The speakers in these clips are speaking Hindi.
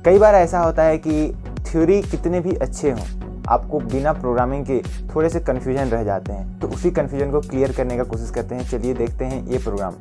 कई बार ऐसा होता है कि थ्योरी कितने भी अच्छे हों, आपको बिना प्रोग्रामिंग के थोड़े से कन्फ्यूजन रह जाते हैं, तो उसी कन्फ्यूजन को क्लियर करने का कोशिश करते हैं। चलिए देखते हैं ये program.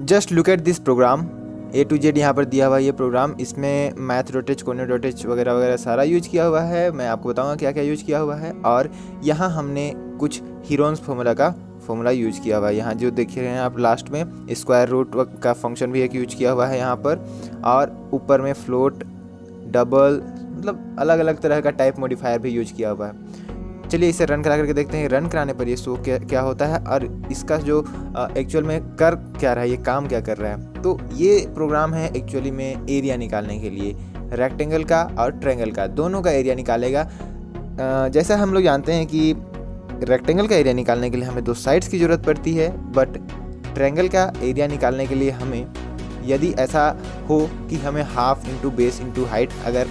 Just look at this program. A to Z यहाँ पर दिया हुआ है ये प्रोग्राम। इसमें मैथ डॉट कोने डॉट वगैरह वगैरह सारा यूज किया हुआ है। मैं आपको बताऊंगा क्या क्या यूज किया हुआ है। और यहाँ हमने कुछ हीरोन्स फॉर्मूला का फॉर्मूला यूज किया हुआ है। यहाँ जो देख रहे हैं आप लास्ट में स्क्वायर रूट का फंक्शन भी एक यूज किया हुआ है यहाँ पर। और ऊपर में फ्लोट, डबल, मतलब अलग अलग तरह का टाइप मॉडिफायर भी यूज किया हुआ है। चलिए इसे रन करा करके देखते हैं। रन कराने पर ये शो क्या होता है और इसका जो एक्चुअल में कर क्या रहा है, ये काम क्या कर रहा है। तो ये प्रोग्राम है एक्चुअली में एरिया निकालने के लिए, रेक्टेंगल का और ट्रायंगल का, दोनों का एरिया निकालेगा। जैसा हम लोग जानते हैं कि रेक्टेंगल का एरिया निकालने के लिए हमें 2 साइड्स की ज़रूरत पड़ती है, बट ट्रायंगल का एरिया निकालने के लिए हमें, यदि ऐसा हो कि हमें half into base into height, अगर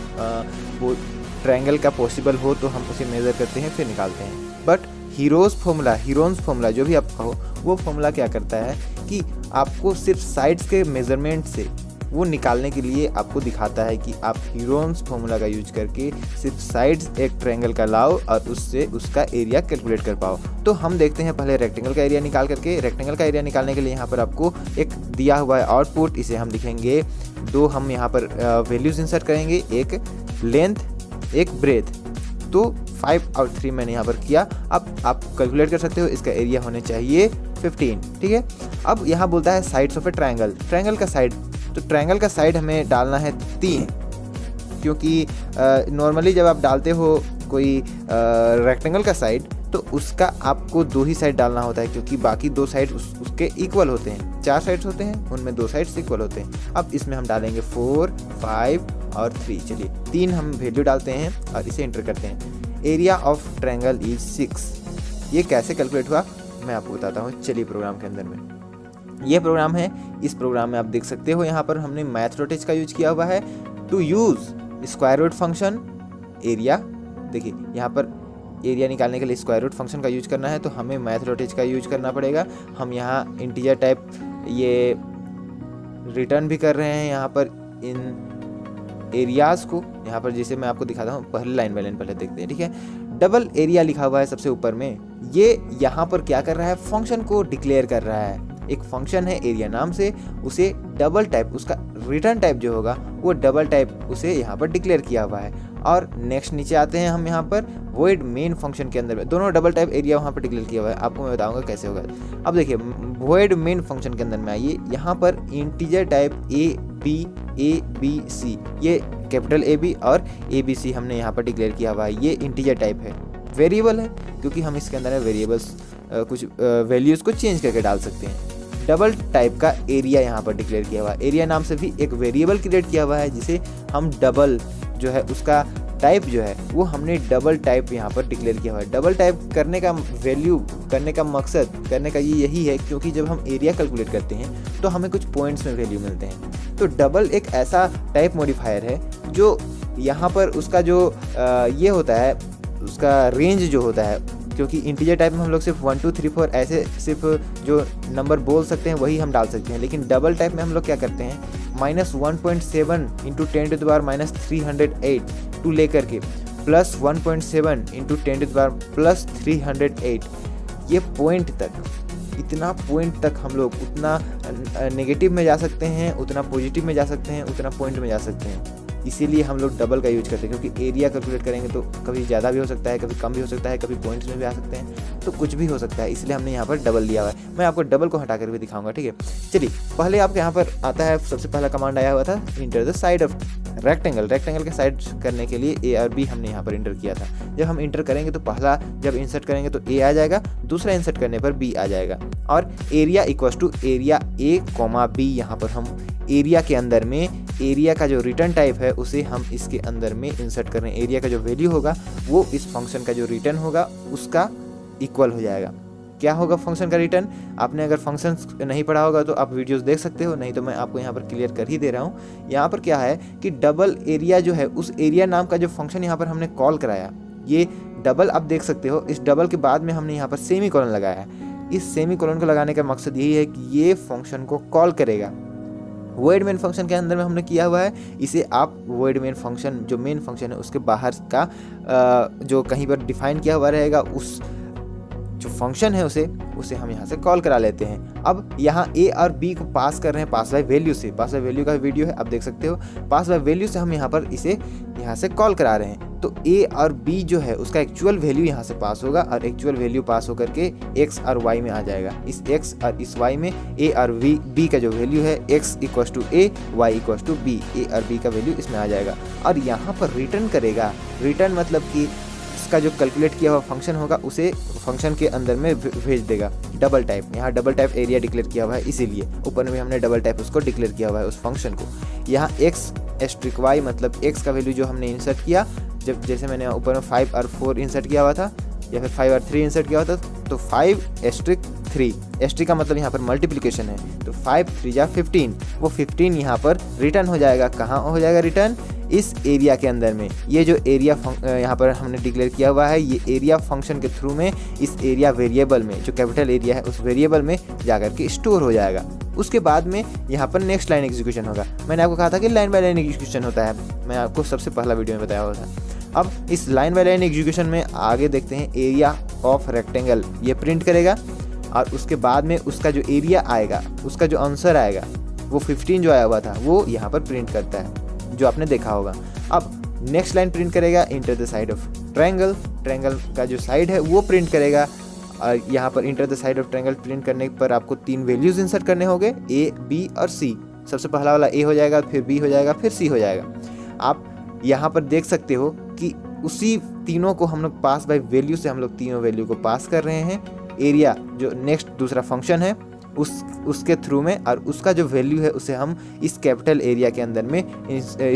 वो ट्रायंगल का पॉसिबल हो तो हम उसे मेज़र करते हैं फिर निकालते हैं। बट हीरोन्स फार्मूला जो भी आप कहो, वो फार्मूला क्या करता है कि आपको सिर्फ साइड्स के मेज़रमेंट से वो निकालने के लिए आपको दिखाता है कि आप हीरोन्स फार्मूला का यूज करके सिर्फ साइड्स एक ट्रायंगल का लाओ और उससे उसका एरिया कैलकुलेट कर पाओ। तो हम देखते हैं पहले रेक्टेंगल का एरिया निकाल करके। रेक्टेंगल का एरिया निकालने के लिए यहाँ पर आपको एक दिया हुआ है आउटपुट, इसे हम लिखेंगे 2, हम यहाँ पर वैल्यूज इंसर्ट करेंगे, एक लेंथ एक ब्रेथ। तो 5 और 3 मैंने यहाँ पर किया। अब आप कैलकुलेट कर सकते हो, इसका एरिया होने चाहिए 15, ठीक है। अब यहाँ बोलता है साइड्स ऑफ ए ट्रायंगल का साइड, तो ट्रायंगल का साइड हमें डालना है 3, क्योंकि नॉर्मली जब आप डालते हो कोई रेक्टेंगल का साइड तो उसका आपको 2 ही साइड डालना होता है, क्योंकि बाकी 2 साइड उसके इक्वल होते हैं। 4 साइड्स होते हैं, उनमें 2 साइड्स इक्वल होते हैं। अब इसमें हम डालेंगे 4, 5 और 3। चलिए 3 हम वैल्यू डालते हैं और इसे एंटर करते हैं। Area of triangle is 6। ये कैसे कैलकुलेट हुआ मैं आपको बताता हूँ। चलिए प्रोग्राम के अंदर में ये प्रोग्राम है। इस प्रोग्राम में आप देख सकते हो यहाँ पर हमने मैथ डॉट का यूज किया हुआ है to use square root function area. देखिए यहाँ पर एरिया निकालने के लिए स्क्वायर रूट फंक्शन का यूज करना है, तो हमें मैथ डॉट का यूज करना पड़ेगा। हम यहाँ इंटीजर टाइप ये रिटर्न भी कर रहे हैं यहाँ पर इन एरियाज़ को। यहाँ पर जैसे मैं आपको दिखाता हूँ, पहले लाइन बाय लाइन पहले देखते हैं, ठीक है। डबल एरिया लिखा हुआ है सबसे ऊपर में। ये यहाँ पर क्या कर रहा है, फंक्शन को डिक्लेयर कर रहा है। एक फंक्शन है एरिया नाम से, उसे डबल टाइप, उसका रिटर्न टाइप जो होगा वो डबल टाइप उसे यहाँ पर डिक्लेयर किया हुआ है। और नेक्स्ट नीचे आते हैं हम यहाँ पर वॉइड मेन फंक्शन के अंदर में, दोनों डबल टाइप एरिया वहाँ पर डिक्लेयर किया हुआ है। आपको मैं बताऊंगा कैसे होगा। अब देखिए वॉइड मेन फंक्शन के अंदर में आइए, यहाँ पर integer type A B C, ये कैपिटल ए बी और ABC हमने यहाँ पर डिक्लेयर किया हुआ है। ये इंटीजर टाइप है, वेरिएबल है, क्योंकि हम इसके अंदर वेरिएबल्स कुछ वैल्यूज़ को चेंज करके डाल सकते हैं। डबल टाइप का एरिया यहाँ पर डिक्लेयर किया हुआ है। एरिया नाम से भी एक वेरिएबल क्रिएट किया हुआ है, जिसे हम डबल जो है उसका टाइप जो है वो हमने डबल टाइप यहाँ पर डिक्लेयर किया हुआ है। डबल टाइप करने का वैल्यू करने का मकसद करने का ये यही है, क्योंकि जब हम एरिया कैलकुलेट करते हैं तो हमें कुछ पॉइंट्स में वैल्यू मिलते हैं। तो डबल एक ऐसा टाइप मॉडिफायर है जो यहाँ पर उसका जो ये होता है, उसका रेंज जो होता है, क्योंकि इंटीजर टाइप में हम लोग सिर्फ 1 2 3 4 ऐसे सिर्फ जो नंबर बोल सकते हैं वही हम डाल सकते हैं। लेकिन डबल टाइप में हम लोग क्या करते हैं, -1.7 इंटू 10⁻³ 308 टू लेकर के +1.7 इंटू 10⁻+ 308, ये पॉइंट तक, इतना पॉइंट तक हम लोग उतना नेगेटिव में जा सकते हैं, उतना पॉजिटिव में जा सकते हैं, उतना पॉइंट में जा सकते हैं। इसीलिए हम लोग डबल का यूज करते हैं, क्योंकि एरिया कैलकुलेट करेंगे तो कभी ज़्यादा भी हो सकता है, कभी कम भी हो सकता है, कभी पॉइंट्स में भी आ सकते हैं, तो कुछ भी हो सकता है। इसलिए हमने यहाँ पर डबल दिया हुआ है। मैं आपको डबल को हटा कर भी दिखाऊंगा, ठीक है। चलिए पहले आपके यहाँ पर आता है, सबसे पहला कमांड आया हुआ था enter the side of rectangle. Rectangle के साइड करने के लिए A और B हमने यहाँ पर इंटर किया था। जब हम इंटर करेंगे तो पहला जब इंसर्ट करेंगे तो A आ जाएगा, दूसरा इंसर्ट करने पर B आ जाएगा। और area equals to area A, B। यहाँ पर हम एरिया के अंदर में एरिया का जो रिटर्न टाइप है उसे हम इसके अंदर में इंसर्ट कर रहे हैं। एरिया का जो वैल्यू होगा वो इस फंक्शन का जो रिटर्न होगा उसका इक्वल हो जाएगा। क्या होगा फंक्शन का रिटर्न? आपने अगर फंक्शन नहीं पढ़ा होगा तो आप वीडियोस देख सकते हो, नहीं तो मैं आपको यहाँ पर क्लियर कर ही दे रहा हूँ। यहाँ पर क्या है कि डबल एरिया जो है, उस एरिया नाम का जो फंक्शन यहाँ पर हमने कॉल कराया, ये डबल आप देख सकते हो, इस डबल के बाद में हमने यहाँ पर सेमी कॉलन लगाया है। इस सेमी कॉलन को लगाने का मकसद यही है कि ये फंक्शन को कॉल करेगा। वॉइड मेन फंक्शन के अंदर में हमने किया हुआ है, इसे आप वॉइड मेन फंक्शन जो मेन फंक्शन है उसके बाहर का जो कहीं पर डिफाइन किया हुआ रहेगा उस जो फंक्शन है उसे हम यहाँ से कॉल करा लेते हैं। अब यहाँ ए और बी को पास कर रहे हैं पास बाय वैल्यू से। पास बाय वैल्यू का वीडियो है, आप देख सकते हो। पास बाय वैल्यू से हम यहाँ पर इसे यहाँ से कॉल करा रहे हैं। तो ए और बी जो है उसका एक्चुअल वैल्यू यहाँ से पास होगा और एक्चुअल वैल्यू पास होकर के एक्स और वाई में आ जाएगा। इस एक्स और इस वाई में ए और बी का जो वैल्यू है X equal to A, Y equal to B, A और बी का वैल्यू इसमें आ जाएगा। और यहाँ पर रिटर्न करेगा। रिटर्न मतलब कि इसका जो कैलकुलेट किया हुआ फंक्शन होगा उसे फंक्शन के अंदर में भेज देगा। डबल टाइप, यहाँ डबल टाइप एरिया डिक्लेयर किया हुआ है, इसीलिए ऊपर में हमने डबल टाइप उसको डिक्लेयर किया हुआ है उस फंक्शन को। यहाँ एक्स एस्ट्रिक वाई मतलब एक्स का वैल्यू जो हमने इंसर्ट किया, जब जैसे मैंने ऊपर में 5 और 4 इंसर्ट किया हुआ था या फिर 5 और 3 इंसर्ट किया हुआ था, तो 5 एस्ट्रिक 3, एस्ट्रिक का मतलब यहाँ पर मल्टीप्लिकेशन है, तो 5 3 जा 15, वो 15 यहाँ पर रिटर्न हो जाएगा। कहाँ हो जाएगा रिटर्न? इस एरिया के अंदर में। ये जो एरिया यहाँ पर हमने डिक्लेयर किया हुआ है, ये एरिया फंक्शन के थ्रू में इस एरिया वेरिएबल में, जो कैपिटल एरिया है उस वेरिएबल में जाकर के स्टोर हो जाएगा। उसके बाद में यहाँ पर नेक्स्ट लाइन एग्जीक्यूशन होगा। मैंने आपको कहा था कि लाइन बाय लाइन एग्जीक्यूशन होता है, मैं आपको सबसे पहला वीडियो में बताया हुआ था। अब इस लाइन बाय लाइन एग्जीक्यूशन में आगे देखते हैं, एरिया ऑफ रेक्टेंगल ये प्रिंट करेगा और उसके बाद में उसका जो एरिया आएगा, उसका जो आंसर आएगा वो 15 जो आया हुआ था वो यहाँ पर प्रिंट करता है, जो आपने देखा होगा। अब नेक्स्ट लाइन प्रिंट करेगा enter the side of triangle, triangle का जो साइड है वो प्रिंट करेगा। और यहाँ पर enter the side of triangle print करने पर आपको 3 वैल्यूज इंसर्ट करने होंगे, ए, बी और सी। सबसे पहला वाला ए हो जाएगा, फिर बी हो जाएगा, फिर सी हो जाएगा। आप यहाँ पर देख सकते हो कि उसी तीनों को हम लोग पास बाय वैल्यू से हम लोग तीनों वैल्यू को पास कर रहे हैं। एरिया जो नेक्स्ट दूसरा फंक्शन है उसके थ्रू में, और उसका जो वैल्यू है उसे हम इस कैपिटल एरिया के अंदर में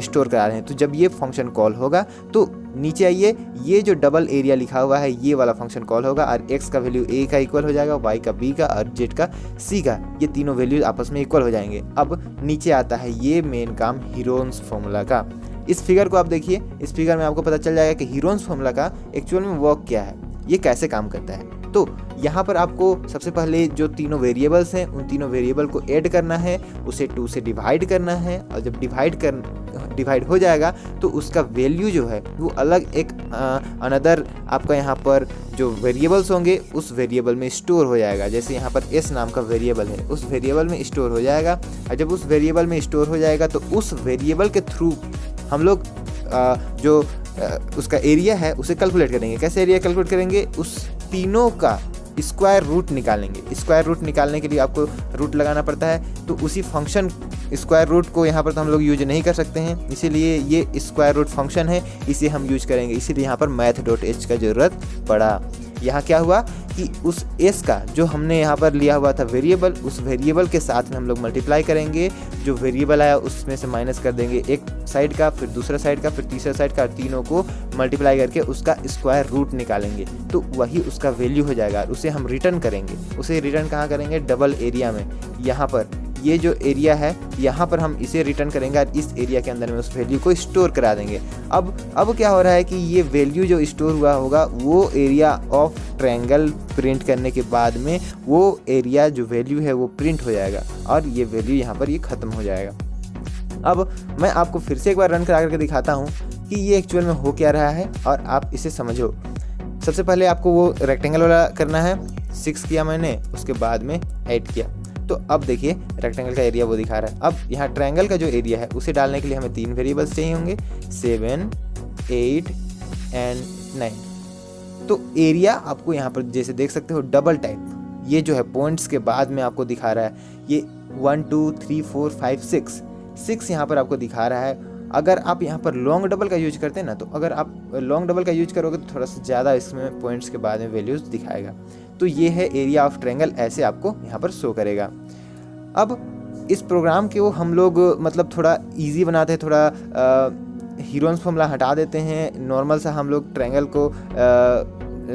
स्टोर करा रहे हैं। तो जब ये फंक्शन कॉल होगा तो नीचे आइए, ये जो डबल एरिया लिखा हुआ है ये वाला फंक्शन कॉल होगा और x का वैल्यू a का इक्वल हो जाएगा, y का b का और z का c का, ये तीनों वैल्यू आपस में इक्वल हो जाएंगे। अब नीचे आता है ये मेन काम हीरोन्स फॉर्मूला का। इस फिगर को आप देखिए, इस फिगर में आपको पता चल जाएगा कि हीरोन्स फॉर्मूला का एक्चुअल में वर्क क्या है, ये कैसे काम करता है। तो यहाँ पर आपको सबसे पहले जो तीनों वेरिएबल्स हैं उन तीनों वेरिएबल को ऐड करना है, उसे 2 से डिवाइड करना है, और जब डिवाइड हो जाएगा तो उसका वैल्यू जो है वो अलग एक अनदर आपका यहाँ पर जो वेरिएबल्स होंगे उस वेरिएबल में स्टोर हो जाएगा। जैसे यहाँ पर s नाम का वेरिएबल है, उस वेरिएबल में स्टोर हो जाएगा। और जब उस वेरिएबल में स्टोर हो जाएगा तो उस वेरिएबल के थ्रू हम लोग जो उसका एरिया है उसे कैलकुलेट करेंगे। कैसे एरिया कैलकुलेट करेंगे? उस तीनों का स्क्वायर रूट निकालेंगे। स्क्वायर रूट निकालने के लिए आपको रूट लगाना पड़ता है, तो उसी फंक्शन स्क्वायर रूट को यहाँ पर तो हम लोग यूज नहीं कर सकते हैं, इसीलिए ये स्क्वायर रूट फंक्शन है, इसे हम यूज करेंगे। इसीलिए यहाँ पर math.h का ज़रूरत पड़ा। यहाँ क्या हुआ कि उस s का जो हमने यहाँ पर लिया हुआ था वेरिएबल, उस वेरिएबल के साथ में हम लोग मल्टीप्लाई करेंगे। जो वेरिएबल आया उसमें से माइनस कर देंगे एक साइड का, फिर दूसरा साइड का, फिर तीसरा साइड का, तीनों को मल्टीप्लाई करके उसका स्क्वायर रूट निकालेंगे, तो वही उसका वैल्यू हो जाएगा। उसे हम रिटर्न करेंगे। उसे रिटर्न कहाँ करेंगे? डबल एरिया में। यहाँ पर ये जो एरिया है यहाँ पर हम इसे रिटर्न करेंगे और इस एरिया के अंदर में उस वैल्यू को स्टोर करा देंगे। अब क्या हो रहा है कि ये वैल्यू जो स्टोर हुआ होगा वो एरिया ऑफ ट्रायंगल प्रिंट करने के बाद में वो एरिया जो वैल्यू है वो प्रिंट हो जाएगा और ये वैल्यू यहाँ पर ये ख़त्म हो जाएगा। अब मैं आपको फिर से एक बार रन करा करके दिखाता हूँ कि ये एक्चुअल में हो क्या रहा है और आप इसे समझो। सबसे पहले आपको वो रेक्टेंगल वाला करना है, 6 किया मैंने, उसके बाद में 8 किया। तो अब देखिए रेक्टेंगल का एरिया वो दिखा रहा है। अब यहाँ ट्रायंगल का जो एरिया है उसे डालने के लिए हमें 3 वेरिएबल्स चाहिए होंगे, 7, 8 एंड 9। तो एरिया आपको यहाँ पर जैसे देख सकते हो डबल टाइप, ये जो है पॉइंट्स के बाद में आपको दिखा रहा है, ये 1 2 3 4 5 6 यहाँ पर आपको दिखा रहा है। अगर आप यहाँ पर लॉन्ग डबल का यूज करते हैं ना, तो अगर आप लॉन्ग डबल का यूज करोगे तो थोड़ा सा ज़्यादा इसमें पॉइंट्स के बाद में वैल्यूज़ दिखाएगा। तो ये है एरिया ऑफ ट्रायंगल, ऐसे आपको यहाँ पर शो करेगा। अब इस प्रोग्राम को हम लोग मतलब थोड़ा इजी बनाते हैं, थोड़ा हीरोन्स फॉर्मूला हटा देते हैं, नॉर्मल सा हम लोग ट्रायंगल को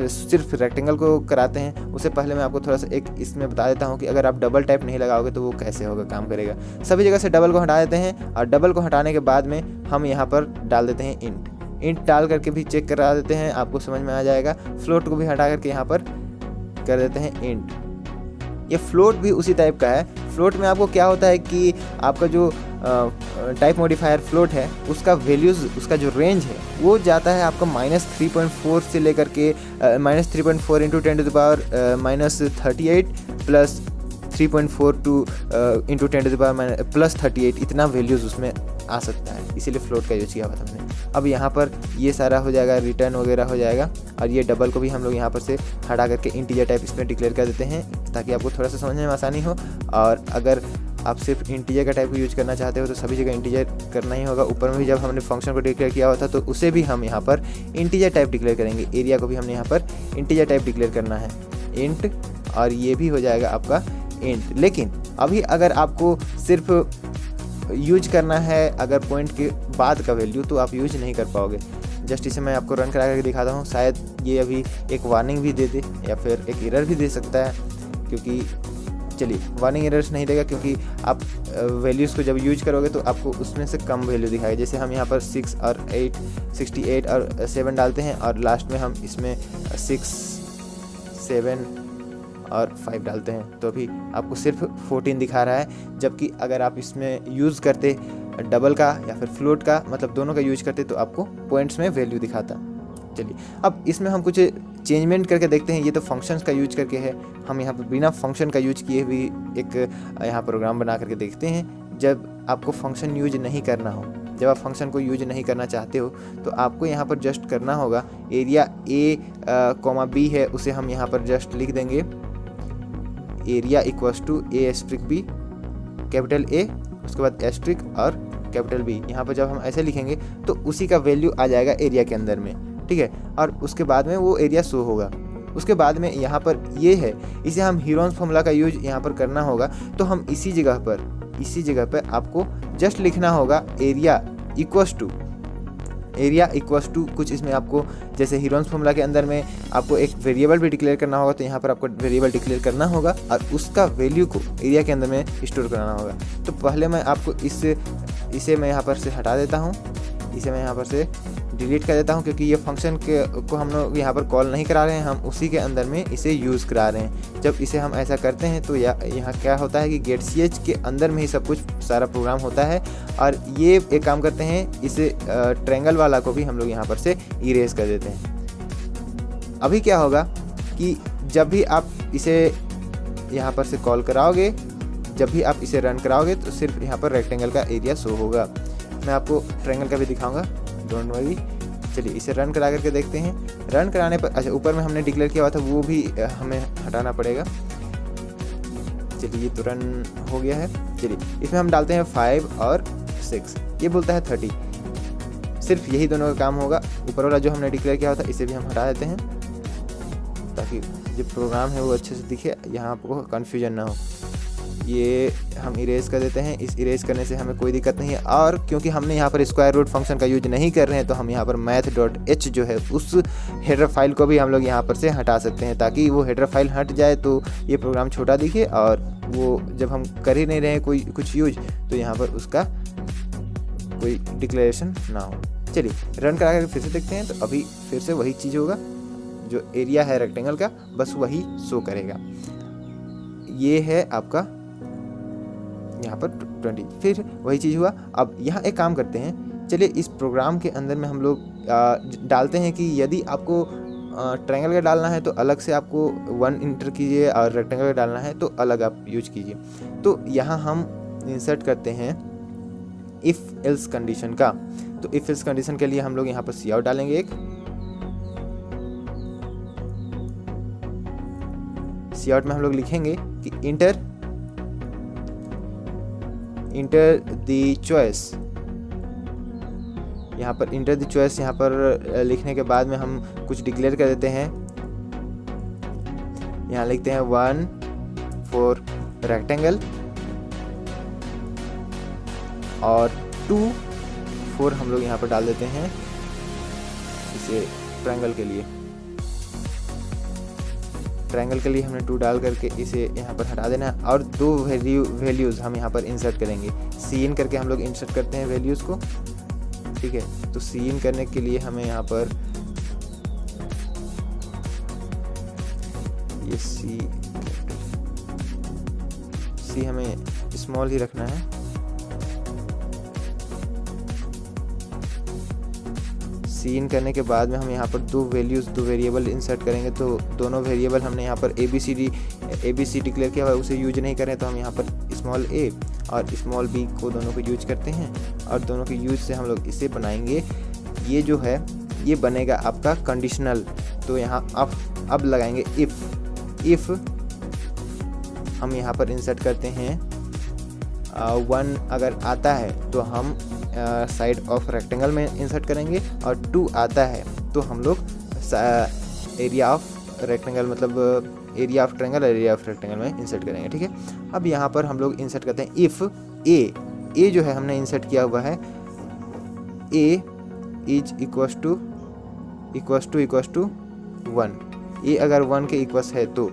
सिर्फ रेक्टेंगल को कराते हैं। उससे पहले मैं आपको थोड़ा सा एक इसमें बता देता हूँ कि अगर आप डबल टाइप नहीं लगाओगे तो वो कैसे होगा, काम करेगा। सभी जगह से डबल को हटा देते हैं और डबल को हटाने के बाद में हम यहाँ पर डाल देते हैं इंट। इंट डाल करके भी चेक करा देते हैं, आपको समझ में आ जाएगा। फ्लोट को भी हटा करके यहाँ पर कर देते हैं इंट। ये फ्लोट भी उसी टाइप का है। फ्लोट में आपको क्या होता है कि आपका जो टाइप मॉडिफायर फ्लोट है उसका वैल्यूज़, उसका जो रेंज है वो जाता है आपका -3.4 से लेकर के -3.4 into 10 to the power -38 plus 3.42 into 10 to the power +38, इतना वैल्यूज़ उसमें आ सकता है, इसीलिए फ्लोट का यूज़ किया हुआ था मैंने। अब यहाँ पर ये सारा हो जाएगा, रिटर्न वगैरह हो जाएगा, और ये डबल को भी हम लोग यहाँ पर से हटा करके इंटीजर टाइप इसमें डिक्लेयर कर देते हैं ताकि आपको थोड़ा सा समझने में आसानी हो। और अगर आप सिर्फ इंटीजर का टाइप को यूज करना चाहते हो तो सभी जगह इंटीजर करना ही होगा। ऊपर में भी जब हमने फंक्शन को डिक्लेयर किया हुआ था तो उसे भी हम यहाँ पर इंटीजर टाइप डिक्लेयर करेंगे। एरिया को भी हमने यहाँ पर इंटीजर टाइप डिक्लेयर करना है, इंट, और ये भी हो जाएगा आपका इंट। लेकिन अभी अगर आपको सिर्फ यूज करना है अगर पॉइंट के बाद का वैल्यू, तो आप यूज नहीं कर पाओगे। जस्ट इसे मैं आपको रन करा करके दिखाता हूँ, शायद ये अभी एक वार्निंग भी दे दे या फिर एक एरर भी दे सकता है, क्योंकि चलिए वार्निंग एरर्स नहीं देगा क्योंकि आप वैल्यूज़ को जब यूज करोगे तो आपको उसमें से कम वैल्यू दिखाएगा। जैसे हम यहाँ पर 6 और 8, 68 और 7 डालते हैं और लास्ट में हम इसमें 6, 7 और 5 डालते हैं तो अभी आपको सिर्फ 14 दिखा रहा है। जबकि अगर आप इसमें यूज़ करते डबल का या फिर फ्लोट का, मतलब दोनों का यूज करते, तो आपको पॉइंट्स में वैल्यू दिखाता। चलिए अब इसमें हम कुछ चेंजमेंट करके देखते हैं। ये तो फंक्शंस का यूज करके है, हम यहाँ पर बिना फंक्शन का यूज किए भी एक यहाँ प्रोग्राम बना करके देखते हैं। जब आपको फंक्शन यूज नहीं करना हो, जब आप फंक्शन को यूज नहीं करना चाहते हो, तो आपको यहाँ पर जस्ट करना होगा एरिया A, B है, उसे हम यहाँ पर जस्ट लिख देंगे area equals to A*B, capital A, उसके बाद एस्ट्रिक और कैपिटल B। यहाँ पर जब हम ऐसे लिखेंगे तो उसी का वैल्यू आ जाएगा एरिया के अंदर में, ठीक है। और उसके बाद में वो एरिया शो होगा। उसके बाद में यहाँ पर ये है, इसे हम हीरोन्स फॉर्मूला का यूज यहाँ पर करना होगा। तो हम इसी जगह पर आपको जस्ट लिखना होगा एरिया इक्वल्स टू कुछ, इसमें आपको जैसे हीरोन्स फॉर्मूला के अंदर में आपको एक वेरिएबल भी डिक्लेयर करना होगा, तो यहाँ पर आपको वेरिएबल डिक्लेयर करना होगा और उसका वैल्यू को एरिया के अंदर में स्टोर कराना होगा। तो पहले मैं आपको इसे मैं यहाँ पर से हटा देता हूँ, इसे मैं यहाँ पर से डिलीट कर देता हूँ, क्योंकि ये फंक्शन को हम लोग यहाँ पर कॉल नहीं करा रहे हैं, हम उसी के अंदर में इसे यूज़ करा रहे हैं। जब इसे हम ऐसा करते हैं तो यहाँ क्या होता है कि getch के अंदर में ही सब कुछ सारा प्रोग्राम होता है। और ये एक काम करते हैं, इसे ट्रायंगल वाला को भी हम लोग यहाँ पर से इरेज कर देते हैं। अभी क्या होगा कि जब भी आप इसे यहाँ पर से कॉल कराओगे, जब भी आप इसे रन कराओगे, तो सिर्फ यहाँ पर रेक्टेंगल का एरिया शो होगा। मैं आपको ट्रायंगल का भी दिखाऊंगा, डोंट वरी। चलिए इसे रन करा करके देखते हैं। रन कराने पर अच्छा, ऊपर में हमने डिक्लेयर किया हुआ था वो भी हमें हटाना पड़ेगा। चलिए ये तो रन हो गया है। चलिए इसमें हम डालते हैं 5 और 6, ये बोलता है 30। सिर्फ यही दोनों का काम होगा। ऊपर वाला जो हमने डिक्लेयर किया हुआ था इसे भी हम हटा देते हैं ताकि जो प्रोग्राम है वो अच्छे से दिखे, यहाँ आपको कन्फ्यूजन ना हो। ये हम इरेज कर देते हैं। इस इरेज करने से हमें कोई दिक्कत नहीं है। और क्योंकि हमने यहाँ पर स्क्वायर रूट फंक्शन का यूज नहीं कर रहे हैं, तो हम यहाँ पर math.h जो है उस हेडर फाइल को भी हम लोग यहाँ पर से हटा सकते हैं, ताकि वो हेडर फाइल हट जाए तो ये प्रोग्राम छोटा दिखे, और वो जब हम कर ही नहीं रहे हैं कुछ यूज, तो यहाँ पर उसका कोई डिक्लेरेशन ना हो। चलिए रन करा कर फिर से देखते हैं। तो अभी फिर से वही चीज़ होगा, जो एरिया है रेक्टेंगल का बस वही शो करेगा। ये है आपका यहाँ पर 20, फिर वही चीज़ हुआ। अब यहाँ एक काम करते हैं, चलिए इस प्रोग्राम के अंदर में हम लोग डालते हैं कि यदि आपको ट्रायंगल का डालना है तो अलग से आपको 1 इंटर कीजिए, और रेक्टेंगल का डालना है तो अलग आप यूज कीजिए। तो यहाँ हम इंसर्ट करते हैं इफ़ एल्स कंडीशन का। तो इफ़ एल्स कंडीशन के लिए हम लोग यहाँ पर सी आउट डालेंगे एक, सी आउट में हम लोग लिखेंगे कि इंटर द चॉइस। यहाँ पर इंटर द चॉइस यहाँ पर लिखने के बाद में हम कुछ डिक्लेयर कर देते हैं। यहाँ लिखते हैं 1 फॉर रेक्टेंगल और 2 4 हम लोग यहाँ पर डाल देते हैं इसे ट्रायंगल के लिए। ट्रायंगल के लिए हमने 2 डाल करके इसे यहाँ पर हटा देना है, और 2 वैल्यूज़ हम यहाँ पर इंसर्ट करेंगे। cin करके हम लोग इंसर्ट करते हैं वैल्यूज़ को। ठीक है। तो सी इन करने के लिए हमें यहाँ पर ये सी हमें स्मॉल ही रखना है। सी इन करने के बाद में हम यहाँ पर दो वेरिएबल इंसर्ट करेंगे। तो दोनों वेरिएबल हमने यहाँ पर ए बी सी डिक्लेयर किया हुआ है, उसे यूज नहीं करें तो हम यहाँ पर स्मॉल ए और स्मॉल बी को दोनों को यूज करते हैं और दोनों के यूज से हम लोग इसे बनाएंगे। ये जो है ये बनेगा आपका कंडीशनल। तो यहाँ अब लगाएंगे इफ़ हम यहाँ पर इंसर्ट करते हैं 1 अगर आता है तो हम साइड ऑफ रेक्टेंगल में इंसर्ट करेंगे और 2 आता है तो हम लोग एरिया ऑफ रेक्टेंगल मतलब area of triangle area of rectangle में इंसर्ट करेंगे, ठीक है। अब यहाँ पर हम लोग इंसर्ट करते हैं इफ़ ए जो है हमने इंसर्ट किया हुआ है ए इज इक्वस टू 1। ए अगर 1 के इक्वस है तो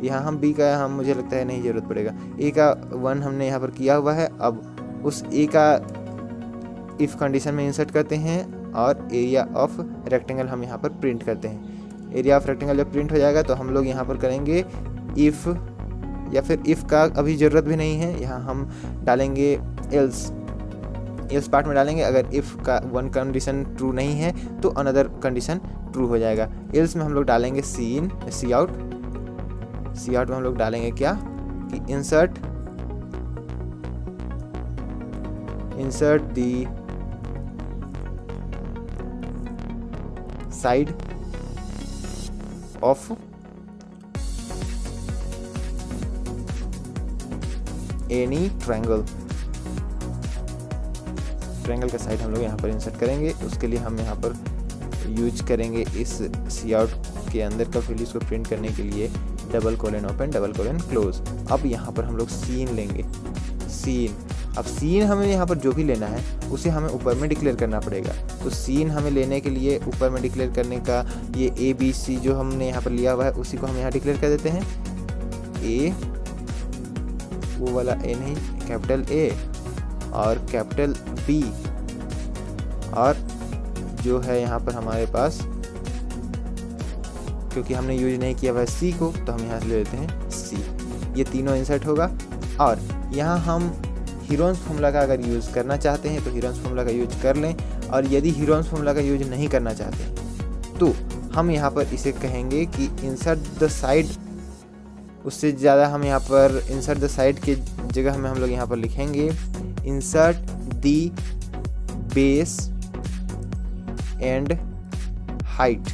यहाँ हम बी का हम मुझे लगता है नहीं ज़रूरत पड़ेगा। ए का 1 हमने यहाँ पर किया हुआ है। अब उस ए का इफ़ कंडीशन में इंसर्ट करते हैं और एरिया ऑफ रेक्टेंगल हम यहाँ पर प्रिंट करते हैं। एरिया ऑफ रेक्टेंगल जब प्रिंट हो जाएगा तो हम लोग यहाँ पर करेंगे इफ़, या फिर इफ़ का अभी ज़रूरत भी नहीं है, यहाँ हम डालेंगे एल्स पार्ट में डालेंगे। अगर इफ़ का 1 कंडीशन ट्रू नहीं है तो अनदर कंडीशन ट्रू हो जाएगा। एल्स में हम लोग डालेंगे सी आउट में हम लोग डालेंगे क्या कि insert the side of any triangle का साइड हम लोग यहाँ पर इंसर्ट करेंगे। उसके लिए हम यहाँ पर यूज करेंगे इस सी आउट के अंदर का वैल्यूज को प्रिंट करने के लिए double colon open double colon close. अब यहाँ पर हम लोग सीन लेंगे। अब सीन हमें यहाँ पर जो भी लेना है उसे हमें ऊपर में डिक्लेयर करना पड़ेगा। तो सीन हमें लेने के लिए ऊपर में डिक्लेयर करने का ये ए बी सी जो हमने यहाँ पर लिया हुआ है उसी को हम यहाँ डिक्लेयर कर देते हैं। ए वो वाला ए नहीं, कैपिटल ए और कैपिटल बी, और जो है यहाँ पर हमारे पास क्योंकि हमने यूज नहीं किया हुआ सी को तो हम यहाँ से ले लेते हैं सी। ये तीनों इंसर्ट होगा। और यहाँ हम हीरोन्स फॉर्मूला का अगर यूज़ करना चाहते हैं तो हीरोन्स फॉर्मूला का यूज कर लें, और यदि हीरोन्स फॉर्मूला का यूज नहीं करना चाहते हैं तो हम यहाँ पर इसे कहेंगे कि इंसर्ट द साइड। उससे ज़्यादा हम यहाँ पर इंसर्ट द साइड के जगह में हम लोग यहाँ पर लिखेंगे insert the base and height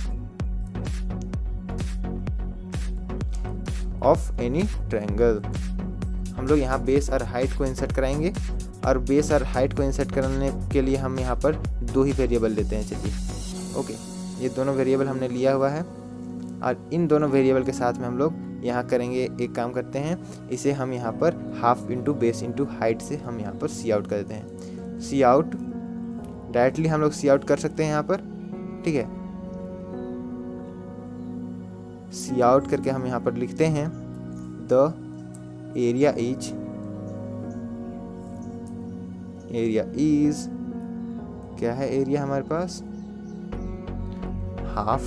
of any triangle. हम लोग यहाँ बेस और हाइट को इंसर्ट कराएंगे, और बेस और हाइट को इंसर्ट करने के लिए हम यहाँ पर 2 ही वेरिएबल लेते हैं। चलिए ओके, ये दोनों वेरिएबल हमने लिया हुआ है, और इन दोनों वेरिएबल के साथ में हम लोग यहाँ करेंगे एक काम करते हैं, इसे हम यहाँ पर half into base into height से हम यहाँ पर सी आउट कर देते हैं। सी आउट डायरेक्टली हम लोग सी आउट कर सकते हैं यहाँ पर, ठीक है। सी आउट करके हम यहाँ पर लिखते हैं द एरिया इज क्या है एरिया हमारे पास हाफ,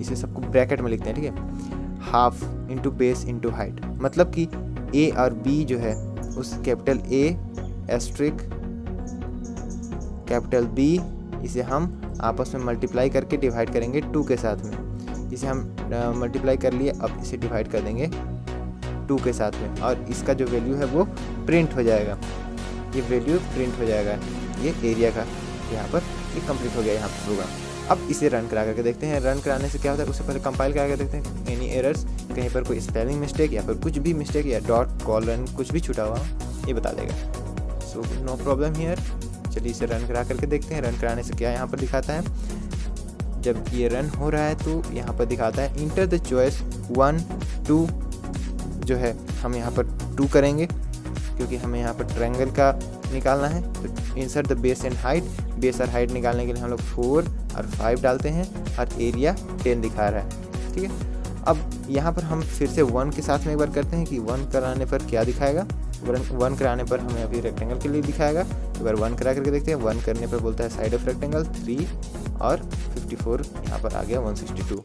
इसे सबको ब्रैकेट में लिखते हैं, ठीक है। Half into base into height, मतलब कि ए और बी जो है उस capital A asterisk capital B, इसे हम आपस में मल्टीप्लाई करके डिवाइड करेंगे 2 के साथ में। इसे हम मल्टीप्लाई कर लिए, अब इसे डिवाइड कर देंगे 2 के साथ में, और इसका जो वैल्यू है वो प्रिंट हो जाएगा। ये वैल्यू प्रिंट हो जाएगा ये एरिया का। यहाँ पर ये कंप्लीट हो गया यहाँ पर प्रोग्राम। अब इसे रन करा करके देखते हैं। रन कराने से क्या होता है उससे पहले कंपाइल करा कर देखते हैं एनी एरर्स, कहीं पर कोई स्पेलिंग मिस्टेक या फिर कुछ भी मिस्टेक या डॉट कॉलन कुछ भी छूटा हुआ ये बता देगा। So no problem here. चलिए इसे रन करा करके देखते हैं। रन कराने से क्या यहाँ पर दिखाता है, जब ये रन हो रहा है तो यहाँ पर दिखाता है इंटर द चॉइस 1 2, जो है हम यहाँ पर 2 करेंगे क्योंकि हमें यहाँ पर ट्रायंगल का निकालना है। तो insert the base and height, base और हाइट निकालने के लिए हम लोग 4 और 5 डालते हैं, और एरिया 10 दिखा रहा है, ठीक है। अब यहाँ पर हम फिर से 1 के साथ में एक बार करते हैं कि 1 कराने पर क्या दिखाएगा। वन कराने पर हमें अभी रेक्टेंगल के लिए दिखाएगा। एक बार 1 करा करके देखते हैं। 1 करने पर बोलता है साइड ऑफ रेक्टेंगल 3 और 54 यहाँ पर आ गया 162।